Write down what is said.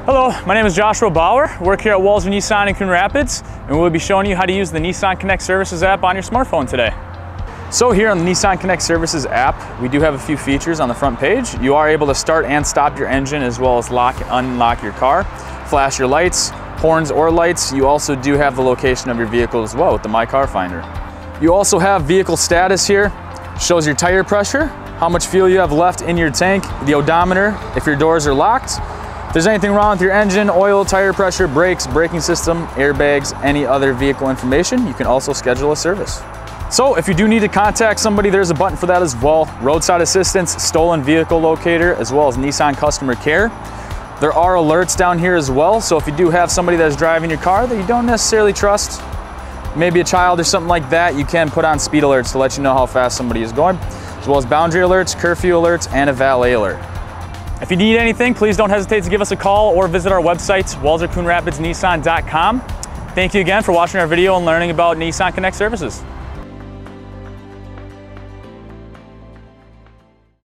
Hello, my name is Joshua Bauer. I work here at Walser Nissan in Coon Rapids, and we'll be showing you how to use the Nissan Connect Services app on your smartphone today. So here on the Nissan Connect Services app, we do have a few features on the front page. You are able to start and stop your engine, as well as lock and unlock your car, flash your lights, horns or lights. You also do have the location of your vehicle as well with the My Car Finder. You also have vehicle status here, shows your tire pressure, how much fuel you have left in your tank, the odometer, if your doors are locked. If there's anything wrong with your engine, oil, tire pressure, brakes, braking system, airbags, any other vehicle information, you can also schedule a service. So if you do need to contact somebody, there's a button for that as well. Roadside assistance, stolen vehicle locator, as well as Nissan customer care. There are alerts down here as well. So if you do have somebody that's driving your car that you don't necessarily trust, maybe a child or something like that, you can put on speed alerts to let you know how fast somebody is going, as well as boundary alerts, curfew alerts, and a valet alert. If you need anything, please don't hesitate to give us a call or visit our website, walsercoonrapidsnissan.com. Thank you again for watching our video and learning about Nissan Connect Services.